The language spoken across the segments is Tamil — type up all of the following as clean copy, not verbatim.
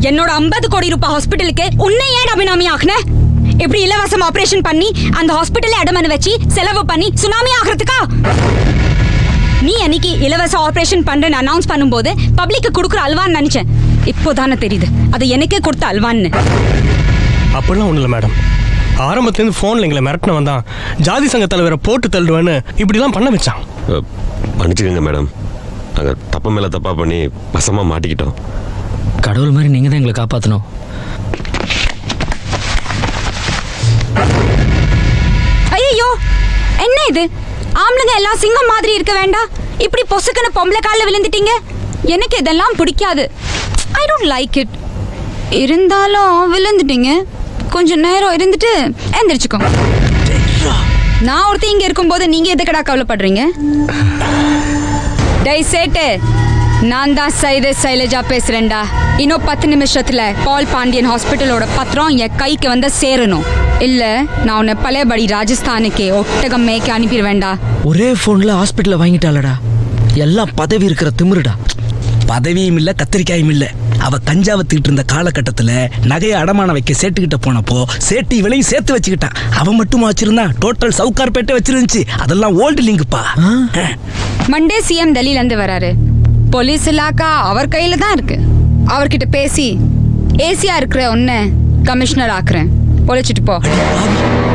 என்னோட 50 கோடி ரூபாய் ஹாஸ்பிட்டலுக்கு உன்னை ஏன் அபிராமி ஆக்குன? இப்படி இலவசம் ஆபரேஷன் பண்ணி அந்த ஹாஸ்பிட்டல்ல அடமனு வச்சு செலவு பண்ணி சுனாமி ஆகிறதுக்கா? நீ அன்னைக்கு இலவச ஆபரேஷன் பண்றேன்னு அனௌன்ஸ் பண்ணும்போது பப்ளிக்கு கொடுக்குற அல்வான்னு நினைச்சேன். இப்போதானே தெரியுது அது எனக்கே கொடுத்த அல்வான்னு. அப்படிலாம் ஒண்ணு இல்லை மேடம். ஆரம்பத்துலேருந்து ஃபோனில் எங்களை மிரட்டினவன் தான் ஜாதி சங்க தலைவரை போட்டு தள்ளுவேன்னு இப்படிலாம் பண்ண வச்சான். மன்னிச்சுக்கோங்க மேடம், நாங்கள் தப்பு மேலே தப்பாக பண்ணி வசமாக மாட்டிக்கிட்டோம். கடவுள் மாதிரி நீங்கள் தான் எங்களை காப்பாற்றணும். ஐயோ, என்ன இது? ஆம்பளைங்க எல்லாம் சிங்கம் மாதிரி இருக்க வேண்டாம், இப்படி பொசுக்குன்னு பொம்பளை காலில் விழுந்துட்டீங்க. எனக்கு இதெல்லாம் பிடிக்காது. I don't like it. இருந்தாலும் விழுந்துட்டீங்க, கொஞ்சம் நேரம் இருந்துட்டு எந்திரிச்சுக்கோ. நான் ஒருத்தி இங்க இருக்கும்போது நீங்க எதுக்கடா கவலைப்படுறீங்க? டை சேட்டு, நான் தான் சைலஜா பேசுறேன்டா. இன்னும் 10 நிமிஷத்துல பால் பாண்டியன் ஹாஸ்பிட்டலோட பத்திரம் என் கைக்கு வந்து சேரணும். இல்ல நான் உன்னை பழையபடி ராஜஸ்தானுக்கு ஒட்டகம் மேய்க்க அனுப்பிடுவேண்டா. ஒரே போன்ல ஹாஸ்பிட்டல்ல வாங்கிட்டாளடா. எல்லாம் பதவி இருக்கிற திமிருடா. பதவியும் இல்ல கத்திரிக்காயும் இல்ல. அவ கஞ்சாவத்துக்கிட்டு இருந்த காலகட்டத்துல நகையை அடமான வைக்க சேட்டுக்கிட்ட போனப்போ சேட்டு இவளையும் சேர்த்து வச்சுக்கிட்டான். அவன் மட்டும் வச்சிருந்தான், டோட்டல் சவுக்கார்பேட்டை வச்சிருந்துச்சு. அதெல்லாம் ஓல்டு லிங்குப்பா. மண்டே சிஎம் டெல்லியில இருந்து வராரு. போலீஸ் இலாக்கா அவர் கையில தான் இருக்கு. அவர்கிட்ட பேசி ஏசியா இருக்கிற ஒன்ன கமிஷனர் ஆக்குறேன். பொழைச்சிட்டு போ.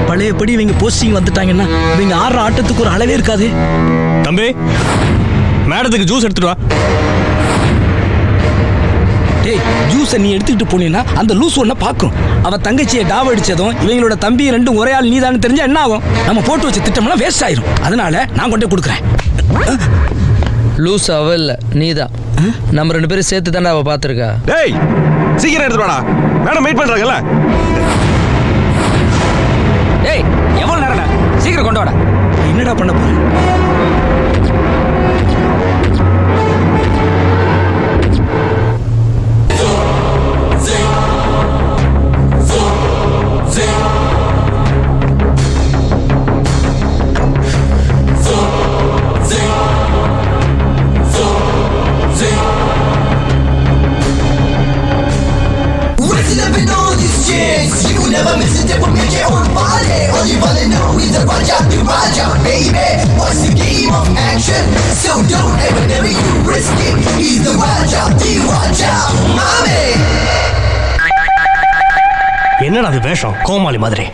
பழையபடி இவங்க போஸ்டிங் வந்துட்டாங்கன்னா இவங்க ஆடுற ஆட்டத்துக்கு ஒரு அளவே இருக்காது. தம்பி, மேடத்துக்கு ஜூஸ் எடுத்துட்டு வா. டேய், ஜூஸை நீ எடுத்துக்கிட்டு போனீங்கன்னா அந்த லூஸ் ஒன்ன பார்க்கும். அவ தங்கச்சியை டாவ் அடிச்சதும் இவங்களோட தம்பி ரெண்டும் ஒரே ஆள் நீதான்னு தெரிஞ்சா என்ன ஆகும்? நம்ம போட்டு வச்ச திட்டம்லாம் வேஸ்ட் ஆயிரும். அதனால நான் கொண்டே கொடுக்குறேன். லூஸ் அவ இல்ல, நீதான். நம்ம 2 பேரும் சேர்த்து தானே அவ பாத்துருக்கா. டேய், சீக்கிரம் எடுத்து வாடா, மேடம் வெயிட் பண்றாங்கல்ல. டேய், எவ்வளவு நேரம்டா? சீக்கிரம் கொண்டு வாடா. என்னடா பண்ண போற? என்னடா அது வேஷம், கோமாளி மாதிரி.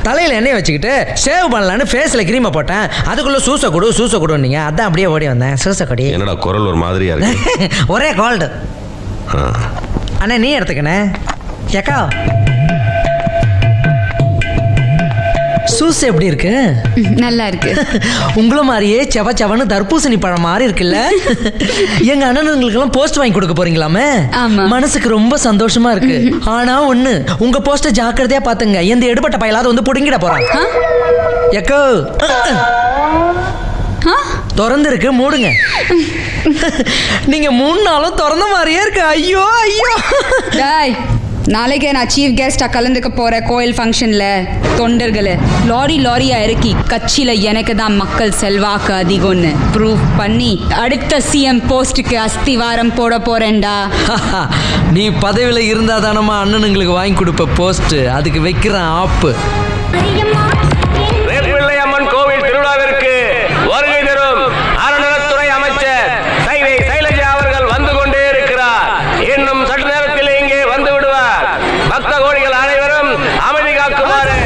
தலையில எண்ணெய் வச்சுக்கிட்டு ஷேவ் பண்ணலான்னு ஃபேஸ்ல கிரீமை போட்டேன். அதுக்குள்ள சூச கொடு நீங்க, அதான் அப்படியே ஓடி வந்தேன். சூச கொடி. என்னடா குரல் ஒரு மாதிரியா இருக்கு? ஒரே கோல்டு. அண்ணா நீ எடுத்துக்கண்ணே. ஏக்கா, சூஸ் எப்படி இருக்கு? நல்லா இருக்கு. உங்களை மாதிரியே செவன்னு தர்பூசணி பழம் மாதிரி இருக்குல்ல. எங்க அண்ணனுங்களுக்கு எல்லாம் போஸ்ட் வாங்கி கொடுக்க போறீங்களாமே? மனசுக்கு ரொம்ப சந்தோஷமா இருக்கு. ஆனா ஒண்ணு, உங்க போஸ்ட ஜாக்கிரதையா பாத்துங்க. எந்த எடுபட்ட பயலாவது வந்து புடுங்கிட போறான். எக்கோ, திறந்து இருக்கு, மூடுங்க. நீங்க 3 நாளும் திறந்த மாதிரியே இருக்கு. ஐயோ ஐயோ. நாளைக்கு நான் சீஃப் கெஸ்டா கலந்துக்க போற கோயில் ஃபங்க்ஷன்ல தொண்டர்களை லாரியா இறக்கி கட்சியில எனக்கு தான் மக்கள் செல்வாக்கு அதிகம்னு ப்ரூவ் பண்ணி அடுத்த சிஎம் போஸ்டுக்கு அஸ்திவாரம் போட போறேன்டா. நீ பதவியில இருந்தா தானமா அண்ணனுங்களுக்கு வாங்கி கொடுப்ப போஸ்ட். அதுக்கு வைக்கிறேன் ஆப்பு. வேப்பிள்ளையம்மன் கோவில் திருவிழாவிற்கு வருகை தரும் அறநிலைத்துறை அமைச்சர் சைலஜா அவர்கள் வந்து கொண்டே இருக்கிறார். இன்னும் சற்று நேரத்தில் இங்கே வந்து விடுவார். பக்த கோடிகள் அனைவரும் அமைதி காக்குமாறு.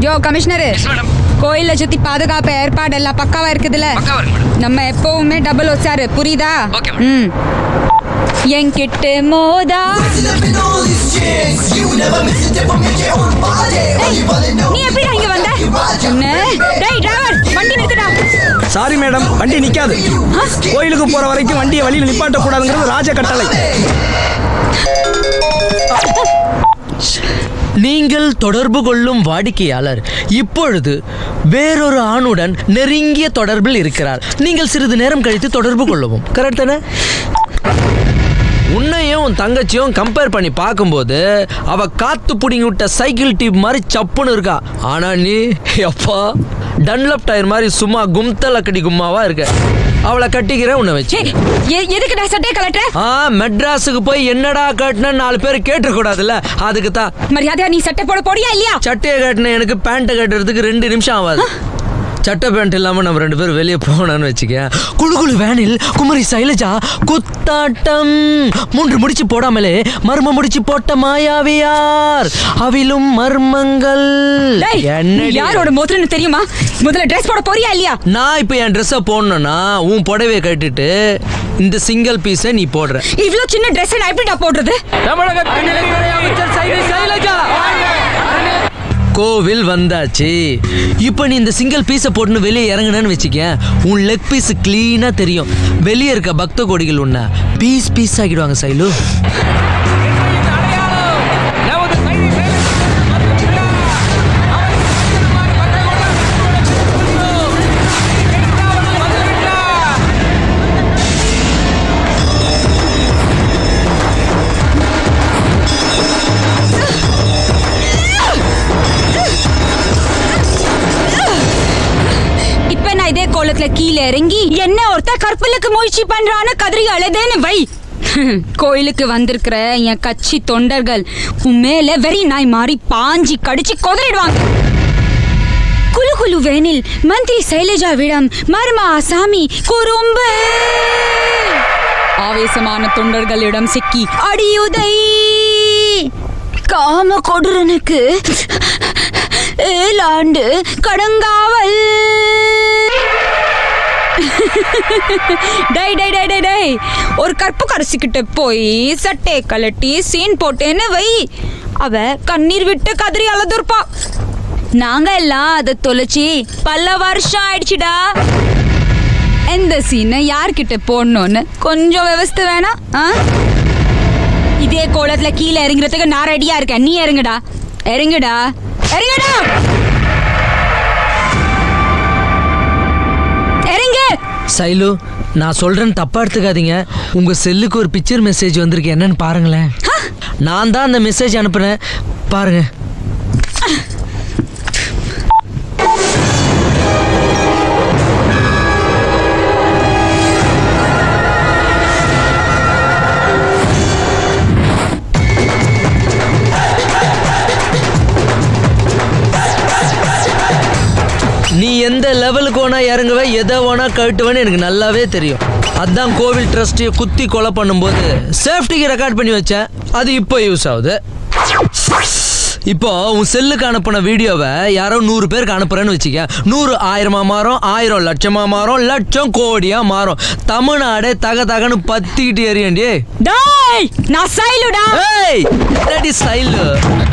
யோ கமிஷனரு, கோயில சுத்தி பாதுகாப்பு ஏற்பாடு எல்லாம் பக்காவா இருக்குதுல்ல? நம்ம எப்பவுமே டபுள் வச்சாரு, புரியுதா? என்கிட்ட மோதா. நீ எப்படி இங்க வந்த? டேய் டிரைவர், வண்டி நிறுத்துடா. சாரி மேடம், வண்டி நிக்காது. கோயிலுக்கு போற வரைக்கும் வண்டியை வழியில் நிப்பாட்ட கூடாதுங்கிறது ராஜ கட்டளை. நீங்கள் தொடர்பு கொள்ளும் வாடிக்கையாளர் இப்பொழுது வேறொரு ஆணுடன் நெருங்கிய தொடர்பில் இருக்கிறார். நீங்கள் சிறிது நேரம் கழித்து தொடர்பு கொள்ளவும். கரெக்ட் தானே? உன்னையும் உன் தங்கச்சியும் கம்பேர் பண்ணி பார்க்கும்போது அவ காத்து புடிங்கி விட்ட சைக்கிள் டியூப் மாதிரி சப்புன்னு இருக்கா. ஆனா நீ அப்பா டன்லப் டயர் மாதிரி சும்மா கும்தல கடி கும்மாவா இருக்க. அவளை கட்டிக்கிறேன் உன்னை வச்சு. எதுக்குடா சட்டையை கலட்டுற? மெட்ராஸுக்கு போய் என்னடா கட்டின 4 பேர் கேட்டு கூடாதுல்ல, அதுக்கு தான். மரியாதையா நீ சட்டை போட போடியா இல்லையா? சட்டையை கட்டின எனக்கு பேண்ட்டை கட்டுறதுக்கு 2 நிமிஷம் ஆகாது. சட்டை பேண்ட் இல்லாம நம்ம 2 பேரும் வெளியே போனோம்னு வச்சுக்க. குழு வேனில் குமரி சைலஜா குத்தாட்டம் 3 முடிச்சு போடாமலே மர்ம முடிச்சு போட்ட மாயாவியார் அவிலும் மர்மங்கள். யாரோட மோதிரன்னு தெரியுமா? முதல்ல ட்ரெஸ் போட போறியா இல்லையா? நான் இப்ப என் ட்ரெஸ்ஸை போடணும்னா உன் புடவையை கட்டிட்டு இந்த சிங்கிள் பீஸை நீ போடுற. இவ்ளோ சின்ன ட்ரெஸ் நான் எப்படிடா போடுறது? கோவில் வந்தாச்சு. இப்போ நீ இந்த சிங்கிள் பீஸை போட்டுன்னு வெளியே இறங்குனேன்னு வச்சுக்க, உன் லெக் பீஸ் கிளீனா தெரியும். வெளியே இருக்க பக்த கோடிகள் உன்ன பீஸ் ஆகிடுவாங்க சைலு. இதே கோலத்துல கீழே இறங்கி என்ன ஒருத்த கற்பலுக்கு முயற்சி பண்றான்னு கதறி அழுதேன்னு வை. கோயிலுக்கு வந்திருக்கிற என் கட்சி தொண்டர்கள் மேல வெறி நாய் மாறி பாஞ்சி கடிச்சு கொதறிடுவாங்க. குழு வேனில் மந்திரி சைலஜாவிடம் மர்மா சாமி குறும்பு ஆவேசமான தொண்டர்களிடம் சிக்கி அடியுதை. காம கொடுரனுக்கு 7 ஆண்டு கடங்காவல். டை ஒரு கற்புக்கரசிக்கிட்ட போய் சட்டையை கலட்டி சீன் போட்டேன்னு வை, அவ கண்ணீர் விட்டு கதறி அழுதுருப்பா. நாங்க எல்லாம் அதை தொலைச்சி பல வருஷம் ஆயிடுச்சுடா. எந்த சீனை யார்கிட்ட போடணும்னு கொஞ்சம் விவஸ்தை வேணாம். இதே கோலத்துல கீழே இறங்குறதுக்கு நான் ரெடியா இருக்கேன். நீ இறங்குடா. சைலு, நான் சொல்றேன்னு தப்பா எடுத்துக்காதீங்க. உங்க செல்லுக்கு ஒரு பிக்சர் மெசேஜ் வந்திருக்கு, என்னன்னு பாருங்களேன். நான் தான் அந்த மெசேஜ் அனுப்புறேன், பாருங்க. நீ எந்த லெவலுக்கு வேணா இறங்குவ, எதை வேணா கட்டுவேன்னு எனக்கு நல்லாவே தெரியும். அதான் கோவில் ட்ரஸ்டியை குத்தி கொலை பண்ணும்போது சேஃப்டிக்கு ரெக்கார்ட் பண்ணி வச்சேன். அது இப்போ யூஸ் ஆகுது. இப்போ உன் செல்லுக்கு அனுப்பின வீடியோவை யாரோ 100 பேருக்கு அனுப்புறேன்னு வச்சுக்க. 100 1000 மாறும், 1000 லட்சமா மாறும், லட்சம் கோடியா மாறும். தமிழ்நாடே தகன்னு பத்திக்கிட்டு எறியண்டி. நான் சைலுடா. என்னடி சைலு?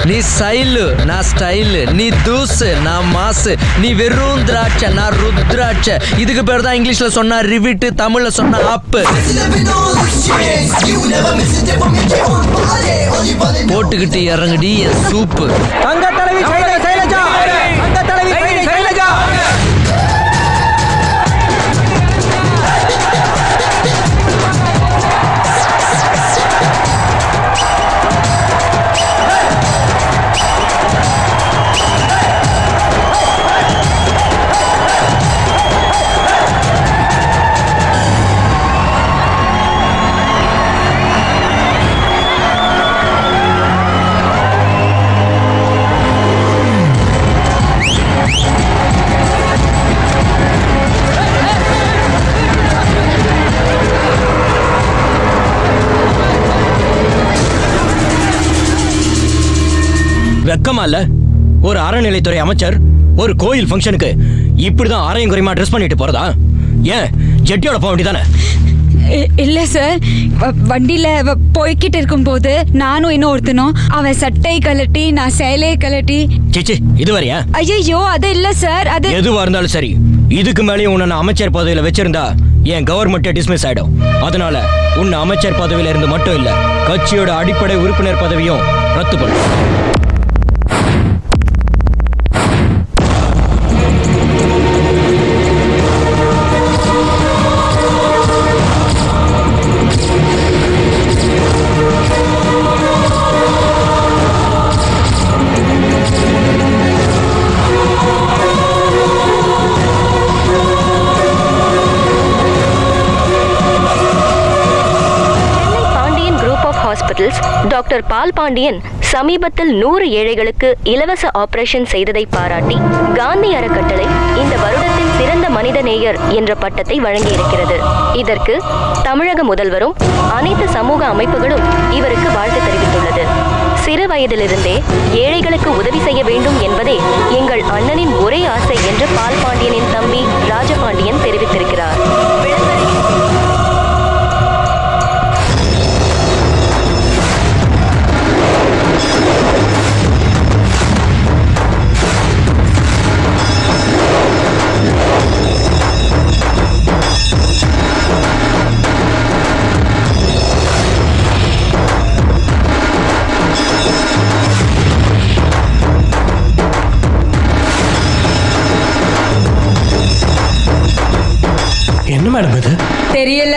நீ சைலு, நான் ஸ்டைலு. நீ தூசு, நான் மாசு. நீ வெறும் திராட்சை, நான் ருத்ராட்சை. இதுக்கு பேர் தான் இங்கிலீஷ்ல சொன்னா ரிவிட்டு, தமிழ்ல சொன்னா அப்பு. போட்டுக்கிட்டு இறங்குடி என் சூப்பு. தங்க தலைவி சைலஜா, தங்க தலைவி சைலஜா. வெக்கமா இல்ல? ஒரு அறநிலைத்துறை அமைச்சர் ஒரு கோயில் ஃபங்க்ஷனுக்கு இப்படிதான் அரையும் குறையுமா ட்ரெஸ் பண்ணிட்டு போறதா? ஏன் ஜெட்டியோட போக வேண்டியதானே? இல்ல சார், வண்டியில போய்கிட்டு இருக்கும் போது நானும் இன்னொருத்தனும் அவன் சட்டை கலட்டி நான் சேலையை கலட்டி. சிச்சி, இது வரையா? ஐயோ அது இல்ல சார். அது எதுவா இருந்தாலும் சரி, இதுக்கு மேலேயும் உன்னை அமைச்சர் பதவியில வச்சிருந்தா என் கவர்மெண்ட் டிஸ்மிஸ் ஆயிடும். அதனால உன்னை அமைச்சர் பதவியில இருந்து மட்டும் இல்ல, கட்சியோட அடிப்படை உறுப்பினர் பதவியும் ரத்து பண்ணும். ஹாஸ்பிட்டல்ஸ் டாக்டர் பால் பாண்டியன் சமீபத்தில் 100 ஏழைகளுக்கு இலவச ஆபரேஷன் செய்ததை பாராட்டி காந்தி அறக்கட்டளை இந்த வருடத்தின் சிறந்த மனிதநேயர் என்ற பட்டத்தை வழங்கியிருக்கிறது. இதற்கு தமிழக முதல்வரும் அனைத்து சமூக அமைப்புகளும் இவருக்கு வாழ்த்து தெரிவித்துள்ளது. சிறு வயதிலிருந்தே ஏழைகளுக்கு உதவி செய்ய வேண்டும் என்பதே எங்கள் அண்ணனின் ஒரே ஆசை என்று பால் பாண்டியனின் தம்பி ராஜபாண்டியன் தெரிவித்திருக்கிறார். என்ன மேடம் இது? தெரியல,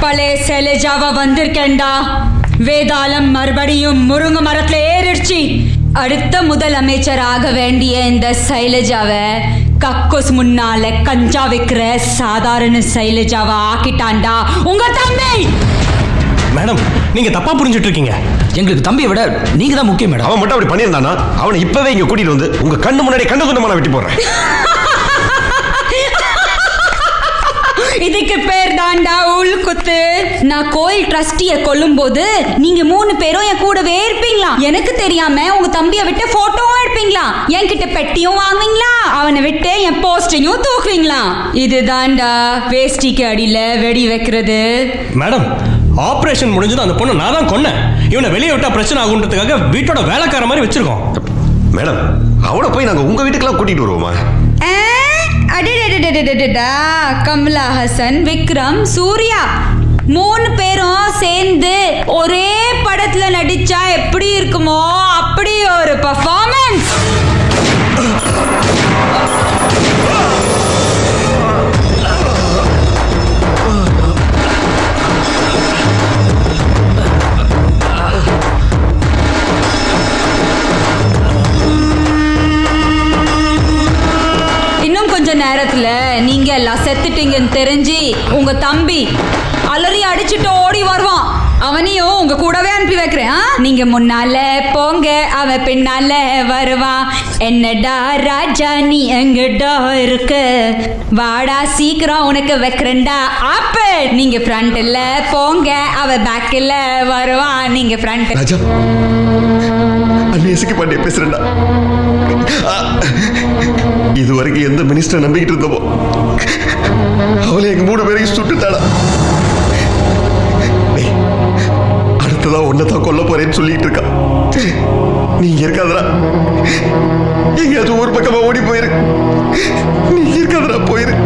பழைய சைலஜாவா வந்திருக்கேன்டா. வேதாளம் மறுபடியும் முருங்க மரத்துல ஏறிடுச்சு. அடுத்த முதலமைச்சர் ஆக வேண்டிய இந்த சைலஜாவை கக்கூஸ் முன்னால கஞ்சா வைக்கிற சாதாரண சைலஜாவா ஆக்கிட்டான்டா உங்க தம்பி. மேடம், நீங்க தப்பா புரிஞ்சுட்டு இருக்கீங்க. எங்களுக்கு தம்பியை விட நீங்க தான் முக்கியம் மேடம். அவன் மட்டும் அப்படி பண்ணியிருந்தானா அவனை இப்பவே இங்க கூட்டிட்டு வந்து உங்க கண்ணு முன்னாடி கண்ணு துண்டமான வெட்டி போடுறேன். இதுக்கு பேர் தாண்டா உள்குத்து. நான் கோயில் ட்ரஸ்டிய கொல்லும் போது நீங்க 3 பேரும் என் கூடவே இருப்பீங்களா? எனக்கு தெரியாம உங்க தம்பியை விட்டு போட்டோவும் எடுப்பீங்களா? என்கிட்ட பெட்டியும் வாங்குவீங்களா? அவனை விட்டு என் போஸ்டையும் தூக்குவீங்களா? இது தாண்டா வேஷ்டிக்கு அடியில வெடி வைக்கிறது. மேடம், ஆபரேஷன் முடிஞ்சது அந்த பொண்ணு நான் தான் கொன்னேன். இவனை வெளியே விட்டா பிரச்சனை ஆகுன்றதுக்காக வீட்டோட வேலைக்கார மாதிரி வச்சிருக்கோம். மேடம், அவனை போய் நாங்க உங்க வீட்டுக்கெல்லாம் கூட்டிட்டு வருவோமா? கமலா ஹாசன், விக்ரம், சூர்யா 3 பேரும் சேர்ந்து ஒரே படத்துல நடிச்சா எப்படி இருக்குமோ அப்படி ஒரு பெர்ஃபார்மன்ஸ். கொஞ்ச நேரத்துல நீங்க எல்லாம் செத்துட்டீங்கன்னு தெரிஞ்சு உங்க தம்பி அலறி அடிச்சுட்டு ஓடி வருவான். அவனையும் உங்க கூடவே அனுப்பி வைக்கிறேன். நீங்க முன்னால போங்க, அவன் பின்னால வருவான். என்னடா ராஜா நீ எங்கடா இருக்க, வாடா சீக்கிரம் உனக்கு வைக்கிறேன்டா ஆப்பு. நீங்க ஃப்ரண்ட்ல போங்க, அவ பேக்ல வருவான். நீங்க ஃப்ரண்ட். ராஜா, அன்னைக்கு பாண்டிய பேசுறேன்டா. இதுவரைக்கும் எந்த மினிஸ்டர் நம்பிக்கிட்டு இருந்தோமோ அவளை எங்க 3 பேரையும் சுட்டுட்டாளா. அடுத்ததான் ஒன்னதான் கொல்ல போறேன்னு சொல்லிட்டு இருக்கா. நீங்க இருக்காதரா, எங்கேயாச்சும் ஒரு பக்கமா ஓடி போயிரு. நீங்க இருக்காதரா, போயிரு.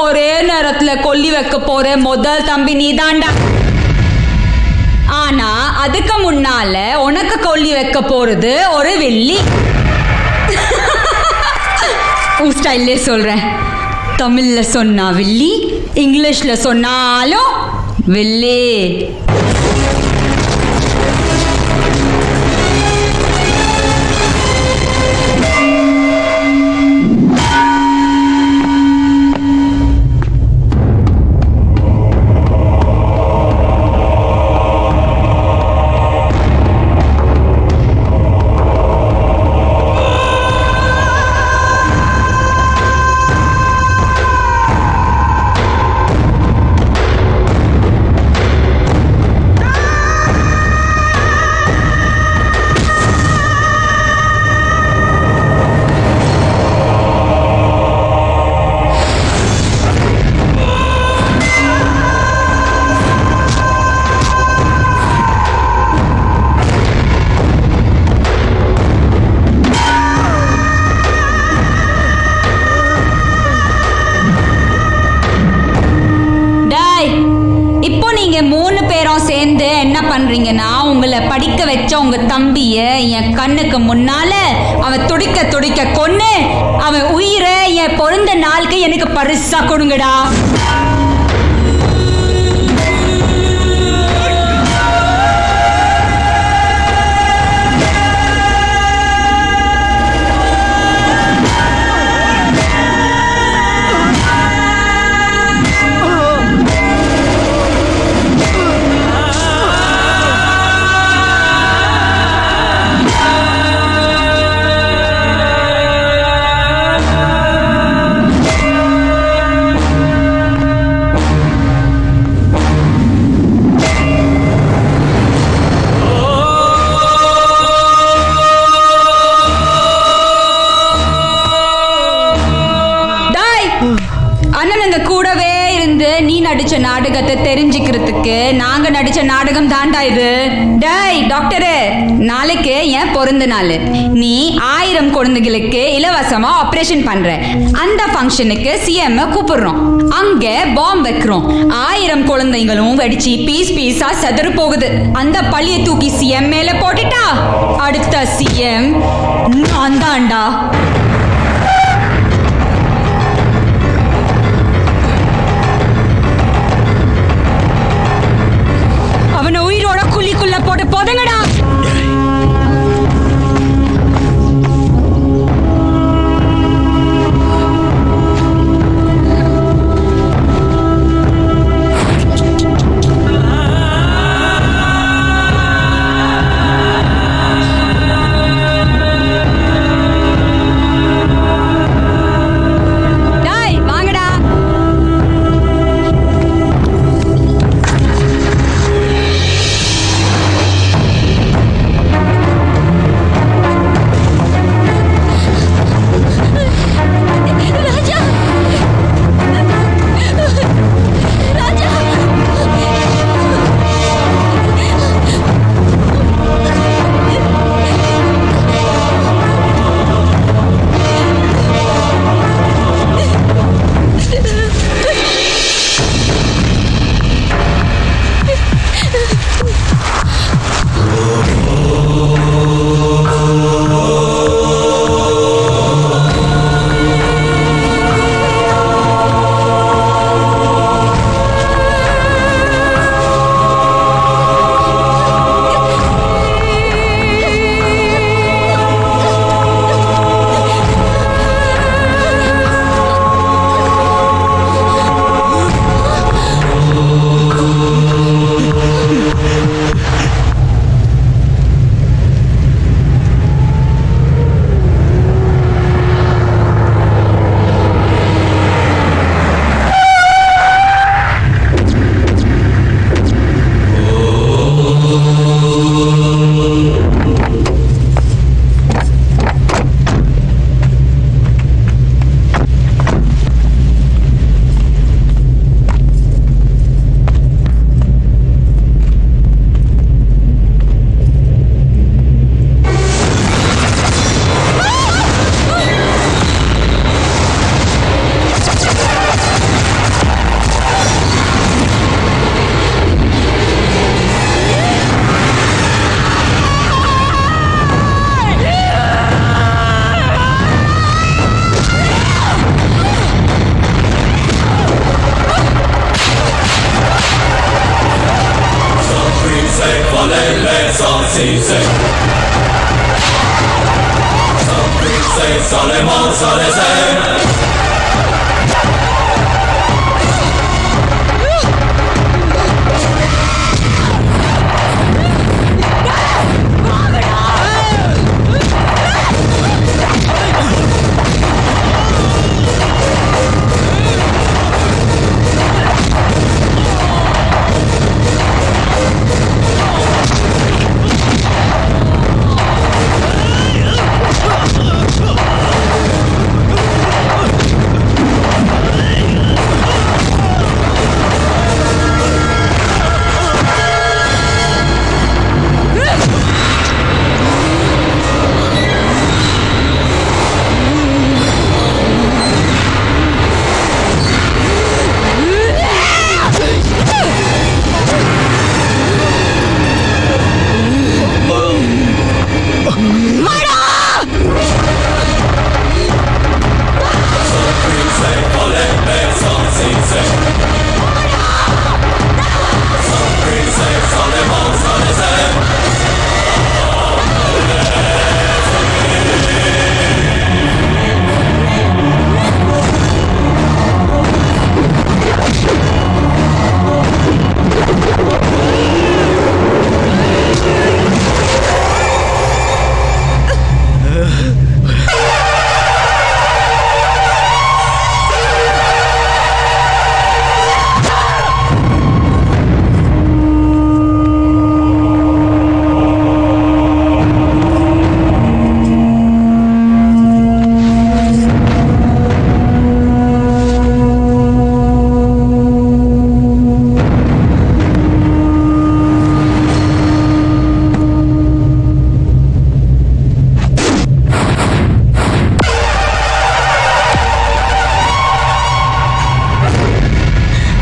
ஒரே நேரத்துல கொல்லி வைக்க போற முதல் தம்பி நீதாண்டா. ஆனா அதுக்கு முன்னால உனக்கு கொல்லி வைக்க போறது ஒரு வெள்ளி. உன் ஸ்டைல்லே சொல்றேன். தமிழ்ல சொன்னா வெள்ளி, இங்கிலீஷ்ல சொன்னாலும் வெள்ளி. பண்றீங்கன்னா உங்களை படிக்க வச்ச உங்க தம்பிய என் கண்ணுக்கு முன்னால அவன் துடிக்க துடிக்க கொன்னு அவன் உயிரை என் பிறந்த நாளுக்கு எனக்கு பரிசா கொடுங்கடா. அண்ணனுங்க கூடவே இருந்து நீ நடிச்ச நாடகத்தை தெரிஞ்சுக்கிறதுக்கு நாங்க நடிச்ச நாடகம் தாண்டா இது. டேய் டாக்டரு, நாளைக்கு என் பிறந்த நாள். நீ 1000 குழந்தைகளுக்கு இலவசமா ஆபரேஷன் பண்ற. அந்த ஃபங்க்ஷனுக்கு சிஎம் கூப்பிடுறோம். அங்க பாம்பு வைக்கிறோம். 1000 குழந்தைகளும் வெடிச்சு பீஸ் பீஸா செதறு போகுது. அந்த பழிய தூக்கி சிஎம் மேல போட்டுட்டா அடுத்த சிஎம் நான் தான்டா. அவனை உயிரோட குழிக்குள்ள போட்டு போதுங்கடா.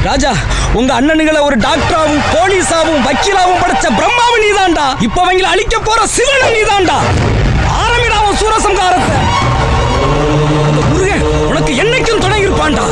ராஜா, உங்க அண்ணனுங்களை ஒரு டாக்டராவும் போலீஸாவும் வக்கீலாவும் படைச்ச பிரம்மாவும் நீதான்டா. இப்ப அவங்களை அழிக்க போற சிவனும் நீதான்டா. ஆரம்பிடாவும் சூரசம்காரத்தை. அந்த முருகன் உனக்கு என்னைக்கும் துணை இருப்பான்டா.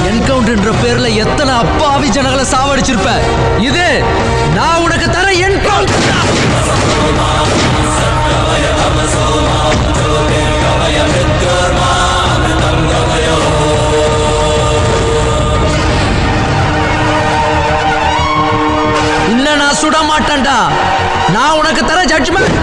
என்கவுண்டர்ன்ற பேர்ல எத்தனை அப்பாவி ஜனங்களை சாவடிச்சிருப்ப. இது நான் உனக்கு தர என்கவுண்டர். உன்னை நான் சுட மாட்டேன்டா. நான் உனக்கு தர ஜட்ஜ்மெண்ட்.